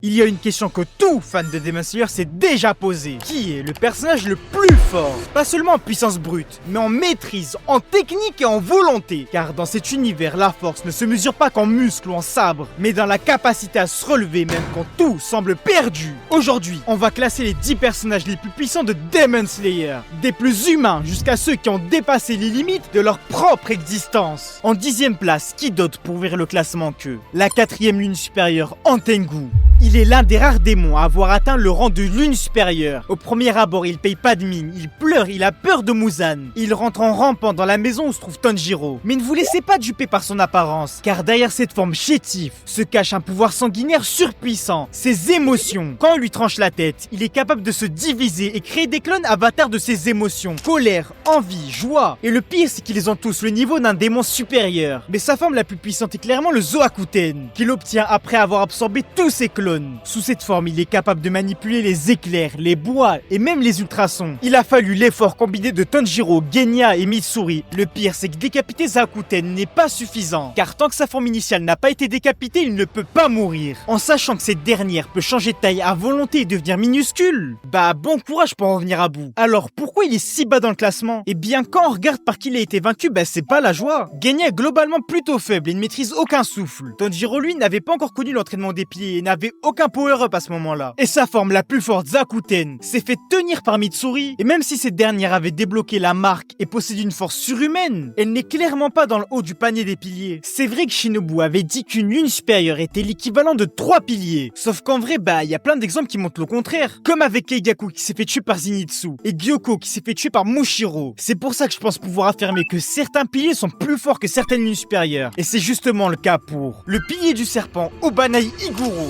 Il y a une question que tout fan de Demon Slayer s'est déjà posée. Qui est le personnage le plus fort? Pas seulement en puissance brute, mais en maîtrise, en technique et en volonté. Car dans cet univers, la force ne se mesure pas qu'en muscles ou en sabre, mais dans la capacité à se relever même quand tout semble perdu. Aujourd'hui, on va classer les 10 personnages les plus puissants de Demon Slayer. Des plus humains jusqu'à ceux qui ont dépassé les limites de leur propre existence. En 10e place, qui d'autre pour ouvrir le classement que la 4e lune supérieure, Antengu. Il est l'un des rares démons à avoir atteint le rang de lune supérieure. Au premier abord, il paye pas de mine, il pleure, il a peur de Muzan. Il rentre en rampant dans la maison où se trouve Tanjiro. Mais ne vous laissez pas duper par son apparence, car derrière cette forme chétive se cache un pouvoir sanguinaire surpuissant, ses émotions. Quand on lui tranche la tête, il est capable de se diviser et créer des clones avatars de ses émotions. Colère, envie, joie. Et le pire, c'est qu'ils ont tous le niveau d'un démon supérieur. Mais sa forme la plus puissante est clairement le Zoakuten, qu'il obtient après avoir absorbé tous ses clones. Sous cette forme, il est capable de manipuler les éclairs, les bois et même les ultrasons. Il a fallu l'effort combiné de Tanjiro, Genya et Mitsuri. Le pire, c'est que décapiter Zoakuten n'est pas suffisant, car tant que sa forme initiale n'a pas été décapitée, il ne peut pas mourir. En sachant que cette dernière peut changer de taille à volonté et devenir minuscule, bah bon courage pour en venir à bout. Alors pourquoi il est si bas dans le classement? Eh bien quand on regarde par qui il a été vaincu, bah c'est pas la joie. Genya est globalement plutôt faible et ne maîtrise aucun souffle. Tanjiro lui n'avait pas encore connu l'entraînement des piliers et n'avait aucun power-up à ce moment-là. Et sa forme la plus forte, Zoakuten, s'est fait tenir par Mitsuri. Et même si cette dernière avait débloqué la marque et possède une force surhumaine, elle n'est clairement pas dans le haut du panier des piliers. C'est vrai que Shinobu avait dit qu'une lune supérieure était l'équivalent de 3 piliers. Sauf qu'en vrai, bah, il y a plein d'exemples qui montrent le contraire. Comme avec Keigaku qui s'est fait tuer par Zenitsu et Gyoko qui s'est fait tuer par Mushiro. C'est pour ça que je pense pouvoir affirmer que certains piliers sont plus forts que certaines lunes supérieures. Et c'est justement le cas pour le pilier du serpent, Obanai Iguro.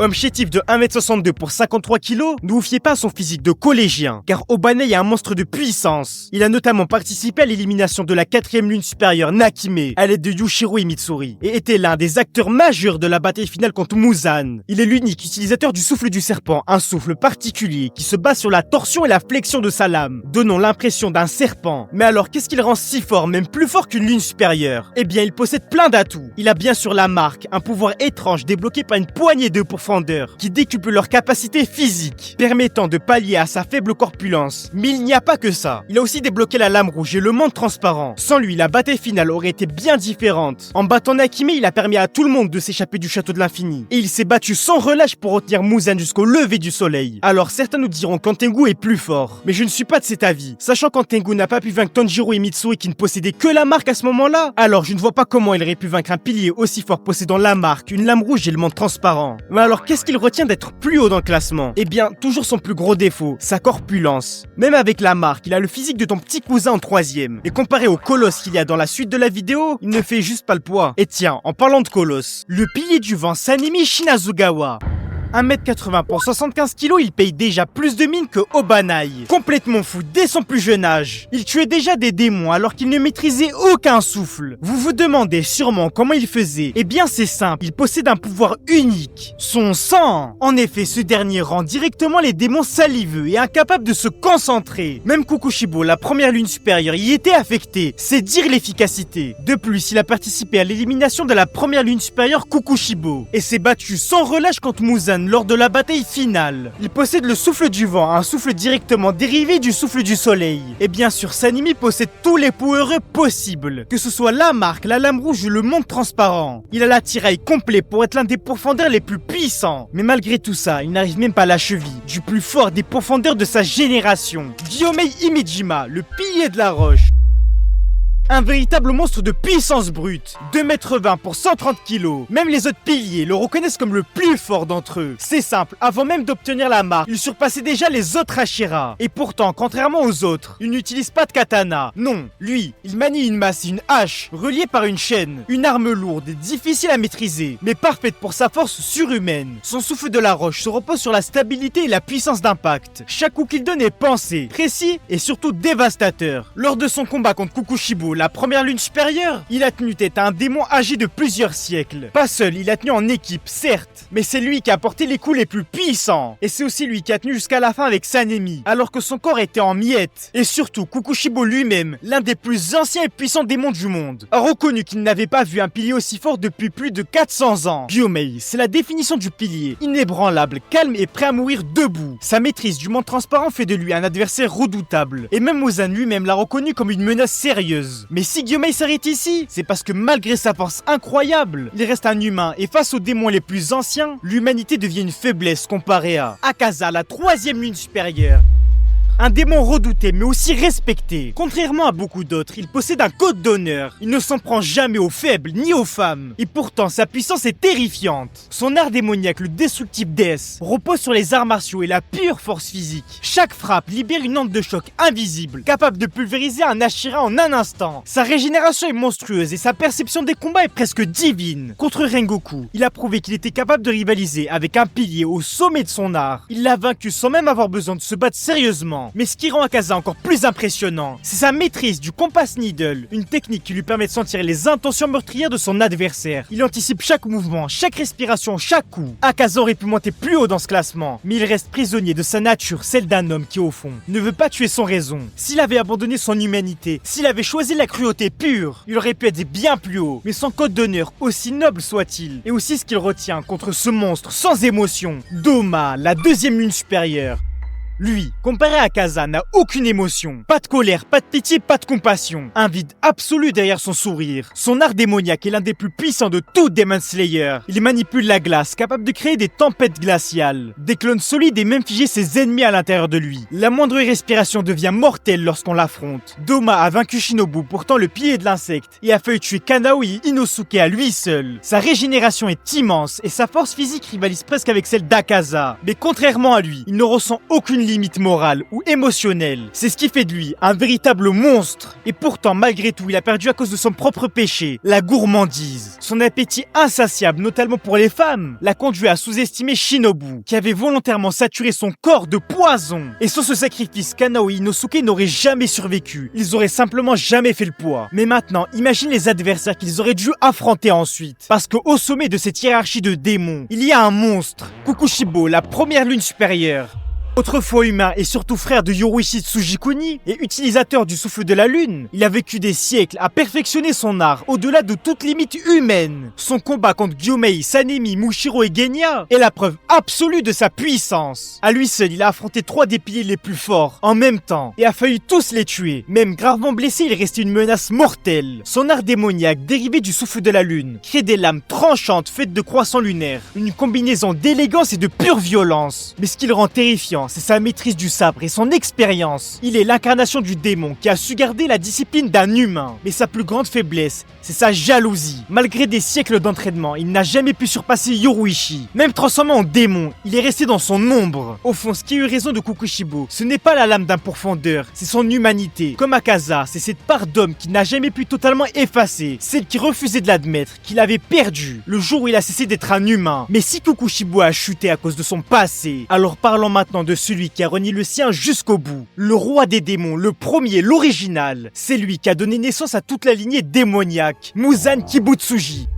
Homme chétif de 1m62 pour 53 kg, ne vous fiez pas à son physique de collégien, car Obanai est un monstre de puissance. Il a notamment participé à l'élimination de la 4e lune supérieure Nakime, à l'aide de Yushiro et Mitsuri, et était l'un des acteurs majeurs de la bataille finale contre Muzan. Il est l'unique utilisateur du souffle du serpent, un souffle particulier qui se base sur la torsion et la flexion de sa lame, donnant l'impression d'un serpent. Mais alors qu'est-ce qu'il rend si fort, même plus fort qu'une lune supérieure? Eh bien il possède plein d'atouts. Il a bien sûr la marque, un pouvoir étrange débloqué par une poignée de pourfendeurs qui décuple leur capacité physique, permettant de pallier à sa faible corpulence. Mais il n'y a pas que ça. Il a aussi débloqué la lame rouge et le monde transparent. Sans lui, la bataille finale aurait été bien différente. En battant Nakime, il a permis à tout le monde de s'échapper du château de l'infini. Et il s'est battu sans relâche pour retenir Muzan jusqu'au lever du soleil. Alors certains nous diront qu'Antengu est plus fort. Mais je ne suis pas de cet avis. Sachant qu'Antengu n'a pas pu vaincre Tanjiro et Mitsuri qui ne possédaient que la marque à ce moment-là, alors je ne vois pas comment il aurait pu vaincre un pilier aussi fort possédant la marque, une lame rouge et le monde transparent. Mais alors qu'est-ce qu'il retient d'être plus haut dans le classement? Eh bien, toujours son plus gros défaut, sa corpulence. Même avec la marque, il a le physique de ton petit cousin en 3e. Et comparé au colosse qu'il y a dans la suite de la vidéo, il ne fait juste pas le poids. Et tiens, en parlant de colosse, le pilier du vent Sanemi Shinazugawa. 1m80 pour 75 kg, il paye déjà plus de mine que Obanai. Complètement fou dès son plus jeune âge. Il tuait déjà des démons alors qu'il ne maîtrisait aucun souffle. Vous vous demandez sûrement comment il faisait. Eh bien c'est simple, il possède un pouvoir unique. Son sang. En effet, ce dernier rend directement les démons saliveux et incapables de se concentrer. Même Kukushibo, la première lune supérieure, y était affectée. C'est dire l'efficacité. De plus, il a participé à l'élimination de la première lune supérieure Kukushibo. Et s'est battu sans relâche contre Muzan lors de la bataille finale. Il possède le souffle du vent, un souffle directement dérivé du souffle du soleil. Et bien sûr, Sanemi possède tous les power-ups possibles, que ce soit la marque, la lame rouge ou le monde transparent. Il a l'attirail complet pour être l'un des pourfendeurs les plus puissants. Mais malgré tout ça, il n'arrive même pas à la cheville du plus fort des pourfendeurs de sa génération, Gyomei Himejima, le pilier de la roche. Un véritable monstre de puissance brute, 2m20 pour 130 kg. Même les autres piliers le reconnaissent comme le plus fort d'entre eux. C'est simple, avant même d'obtenir la marque, il surpassait déjà les autres Hashira. Et pourtant, contrairement aux autres, il n'utilise pas de katana. Non, lui, il manie une masse et une hache, reliée par une chaîne. Une arme lourde et difficile à maîtriser, mais parfaite pour sa force surhumaine. Son souffle de la roche se repose sur la stabilité et la puissance d'impact. Chaque coup qu'il donne est pensé, précis et surtout dévastateur. Lors de son combat contre Kukushibo, la première lune supérieure, il a tenu tête à un démon âgé de plusieurs siècles. Pas seul, il a tenu en équipe, certes, mais c'est lui qui a porté les coups les plus puissants. Et c'est aussi lui qui a tenu jusqu'à la fin avec Sanemi, alors que son corps était en miettes. Et surtout, Kokushibo lui-même, l'un des plus anciens et puissants démons du monde, a reconnu qu'il n'avait pas vu un pilier aussi fort depuis plus de 400 ans. Gyomei, c'est la définition du pilier, inébranlable, calme et prêt à mourir debout. Sa maîtrise du monde transparent fait de lui un adversaire redoutable. Et même Muzan lui-même l'a reconnu comme une menace sérieuse. Mais si Gyomei s'arrête ici, c'est parce que malgré sa force incroyable, il reste un humain et face aux démons les plus anciens, l'humanité devient une faiblesse comparée à Akaza, la troisième lune supérieure. Un démon redouté mais aussi respecté. Contrairement à beaucoup d'autres, il possède un code d'honneur. Il ne s'en prend jamais aux faibles ni aux femmes. Et pourtant, sa puissance est terrifiante. Son art démoniaque, le Destructive Death, repose sur les arts martiaux et la pure force physique. Chaque frappe libère une onde de choc invisible, capable de pulvériser un Ashira en un instant. Sa régénération est monstrueuse et sa perception des combats est presque divine. Contre Rengoku, il a prouvé qu'il était capable de rivaliser avec un pilier au sommet de son art. Il l'a vaincu sans même avoir besoin de se battre sérieusement. Mais ce qui rend Akaza encore plus impressionnant, c'est sa maîtrise du Compass Needle, une technique qui lui permet de sentir les intentions meurtrières de son adversaire. Il anticipe chaque mouvement, chaque respiration, chaque coup. Akaza aurait pu monter plus haut dans ce classement, mais il reste prisonnier de sa nature, celle d'un homme qui au fond ne veut pas tuer sans raison. S'il avait abandonné son humanité, s'il avait choisi la cruauté pure, il aurait pu être bien plus haut. Mais son code d'honneur, aussi noble soit-il, et aussi ce qu'il retient contre ce monstre sans émotion, Doma, la deuxième lune supérieure. Lui, comparé à Akaza, n'a aucune émotion. Pas de colère, pas de pitié, pas de compassion. Un vide absolu derrière son sourire. Son art démoniaque est l'un des plus puissants de tout Demon Slayer. Il manipule la glace, capable de créer des tempêtes glaciales. Des clones solides et même figer ses ennemis à l'intérieur de lui. La moindre respiration devient mortelle lorsqu'on l'affronte. Doma a vaincu Shinobu, pourtant le pilier de l'insecte, et a failli tuer Kanao et Inosuke à lui seul. Sa régénération est immense et sa force physique rivalise presque avec celle d'Akaza. Mais contrairement à lui, il ne ressent aucune limite morale ou émotionnelle. C'est ce qui fait de lui un véritable monstre. Et pourtant, malgré tout, il a perdu à cause de son propre péché, la gourmandise. Son appétit insatiable, notamment pour les femmes, l'a conduit à sous-estimer Shinobu, qui avait volontairement saturé son corps de poison. Et sans ce sacrifice, Kanao et Inosuke n'auraient jamais survécu. Ils auraient simplement jamais fait le poids. Mais maintenant, imagine les adversaires qu'ils auraient dû affronter ensuite. Parce qu'au sommet de cette hiérarchie de démons, il y a un monstre, Kokushibo, la première lune supérieure. Autrefois humain et surtout frère de Yoruichi Tsujikuni et utilisateur du souffle de la lune, il a vécu des siècles à perfectionner son art au-delà de toute limite humaine. Son combat contre Gyomei, Sanemi, Mushiro et Genya est la preuve absolue de sa puissance. À lui seul, il a affronté 3 des piliers les plus forts en même temps et a failli tous les tuer. Même gravement blessé, il restait une menace mortelle. Son art démoniaque, dérivé du souffle de la lune, crée des lames tranchantes faites de croissants lunaires, une combinaison d'élégance et de pure violence. Mais ce qui le rend terrifiant, c'est sa maîtrise du sabre et son expérience. Il est l'incarnation du démon qui a su garder la discipline d'un humain. Mais sa plus grande faiblesse, c'est sa jalousie. Malgré des siècles d'entraînement, il n'a jamais pu surpasser Yoruichi. Même transformé en démon, il est resté dans son ombre. Au fond, ce qui a eu raison de Kokushibo, ce n'est pas la lame d'un pourfendeur, c'est son humanité. Comme Akaza, c'est cette part d'homme qui n'a jamais pu totalement effacer, celle qui refusait de l'admettre, qu'il avait perdu le jour où il a cessé d'être un humain. Mais si Kokushibo a chuté à cause de son passé, alors parlons maintenant de celui qui a renié le sien jusqu'au bout. Le roi des démons, le premier, l'original. C'est lui qui a donné naissance à toute la lignée démoniaque, Muzan Kibutsuji.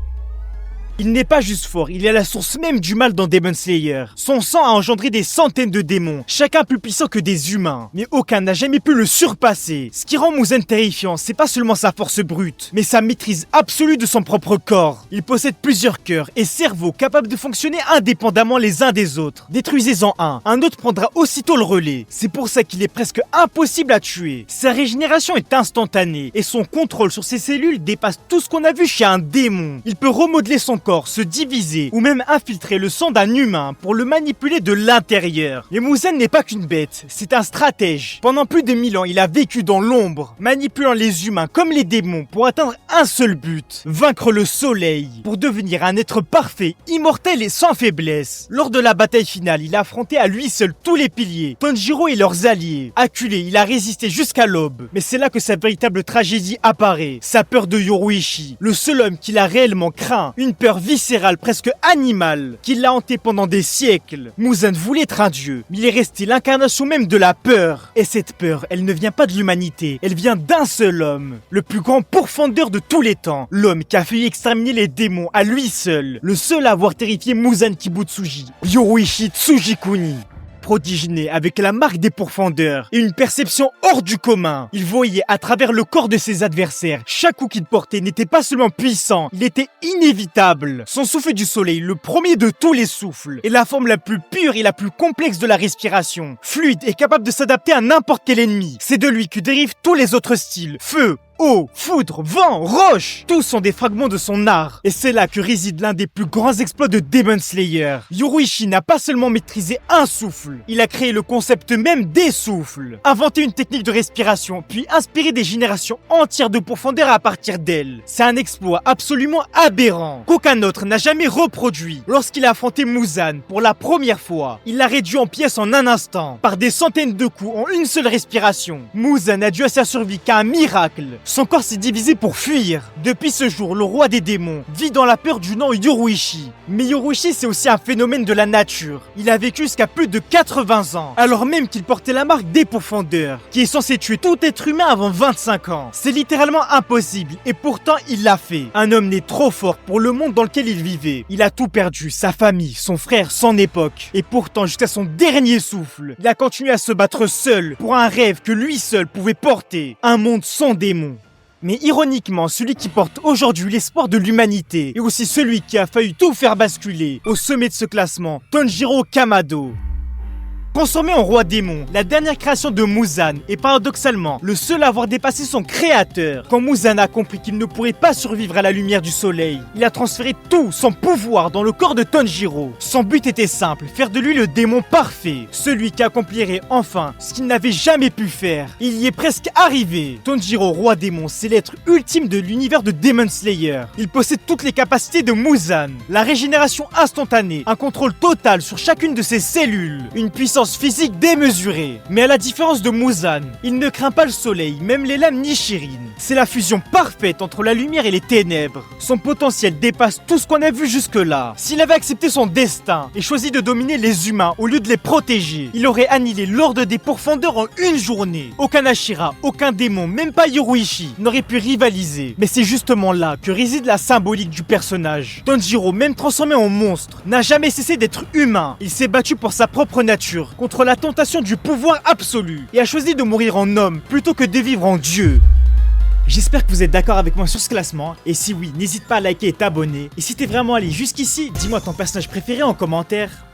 Il n'est pas juste fort, il est la source même du mal dans Demon Slayer. Son sang a engendré des centaines de démons, chacun plus puissant que des humains. Mais aucun n'a jamais pu le surpasser. Ce qui rend Muzan terrifiant, c'est pas seulement sa force brute, mais sa maîtrise absolue de son propre corps. Il possède plusieurs cœurs et cerveaux capables de fonctionner indépendamment les uns des autres. Détruisez-en un autre prendra aussitôt le relais. C'est pour ça qu'il est presque impossible à tuer. Sa régénération est instantanée et son contrôle sur ses cellules dépasse tout ce qu'on a vu chez un démon. Il peut remodeler son corps, se diviser ou même infiltrer le sang d'un humain pour le manipuler de l'intérieur. Mais Muzan n'est pas qu'une bête, c'est un stratège. Pendant plus de 1000 ans, il a vécu dans l'ombre, manipulant les humains comme les démons pour atteindre un seul but, vaincre le soleil, pour devenir un être parfait, immortel et sans faiblesse. Lors de la bataille finale, il a affronté à lui seul tous les piliers, Tanjiro et leurs alliés. Acculé, il a résisté jusqu'à l'aube. Mais c'est là que sa véritable tragédie apparaît, sa peur de Yoruichi, le seul homme qu'il a réellement craint, une peur peur viscérale, presque animale, qui l'a hanté pendant des siècles. Muzan voulait être un dieu, mais il est resté l'incarnation même de la peur. Et cette peur, elle ne vient pas de l'humanité, elle vient d'un seul homme, le plus grand pourfendeur de tous les temps, l'homme qui a failli exterminer les démons à lui seul, le seul à avoir terrifié Muzan Kibutsuji, Yoruichi Tsujikuni. Prodige né avec la marque des pourfendeurs et une perception hors du commun. Il voyait à travers le corps de ses adversaires. Chaque coup qu'il portait n'était pas seulement puissant, il était inévitable. Son souffle du soleil, le premier de tous les souffles, est la forme la plus pure et la plus complexe de la respiration. Fluide et capable de s'adapter à n'importe quel ennemi. C'est de lui que dérivent tous les autres styles. Feu, eau, foudre, vent, roche, tous sont des fragments de son art. Et c'est là que réside l'un des plus grands exploits de Demon Slayer. Yoruichi n'a pas seulement maîtrisé un souffle, il a créé le concept même des souffles. Inventé une technique de respiration, puis inspiré des générations entières de pourfendeurs à partir d'elle. C'est un exploit absolument aberrant, qu'aucun autre n'a jamais reproduit. Lorsqu'il a affronté Muzan pour la première fois, il l'a réduit en pièces en un instant, par des centaines de coups en une seule respiration. Muzan n'a dû à sa survie qu'à un miracle. Son corps s'est divisé pour fuir. Depuis ce jour, le roi des démons vit dans la peur du nom Yoruichi. Mais Yoruichi, c'est aussi un phénomène de la nature. Il a vécu jusqu'à plus de 80 ans, alors même qu'il portait la marque des pourfendeurs, qui est censé tuer tout être humain avant 25 ans. C'est littéralement impossible, et pourtant il l'a fait. Un homme né trop fort pour le monde dans lequel il vivait. Il a tout perdu, sa famille, son frère, son époque. Et pourtant, jusqu'à son dernier souffle, il a continué à se battre seul pour un rêve que lui seul pouvait porter. Un monde sans démons. Mais ironiquement, celui qui porte aujourd'hui l'espoir de l'humanité est aussi celui qui a failli tout faire basculer au sommet de ce classement, Tanjiro Kamado. Transformé en roi démon, la dernière création de Muzan est paradoxalement le seul à avoir dépassé son créateur. Quand Muzan a compris qu'il ne pourrait pas survivre à la lumière du soleil, il a transféré tout son pouvoir dans le corps de Tanjiro. Son but était simple, faire de lui le démon parfait, celui qui accomplirait enfin ce qu'il n'avait jamais pu faire. Il y est presque arrivé. Tanjiro, roi démon, c'est l'être ultime de l'univers de Demon Slayer. Il possède toutes les capacités de Muzan, la régénération instantanée, un contrôle total sur chacune de ses cellules, une puissance physique démesurée. Mais à la différence de Muzan, il ne craint pas le soleil, même les lames Nichirin. C'est la fusion parfaite entre la lumière et les ténèbres. Son potentiel dépasse tout ce qu'on a vu jusque-là. S'il avait accepté son destin et choisi de dominer les humains au lieu de les protéger, il aurait annihilé l'ordre des pourfendeurs en une journée. Aucun Ashira, aucun démon, même pas Yoruichi, n'aurait pu rivaliser. Mais c'est justement là que réside la symbolique du personnage. Tanjiro, même transformé en monstre, n'a jamais cessé d'être humain. Il s'est battu pour sa propre nature, contre la tentation du pouvoir absolu, et a choisi de mourir en homme plutôt que de vivre en Dieu. J'espère que vous êtes d'accord avec moi sur ce classement, et si oui, n'hésite pas à liker et t'abonner. Et si t'es vraiment allé jusqu'ici, dis-moi ton personnage préféré en commentaire.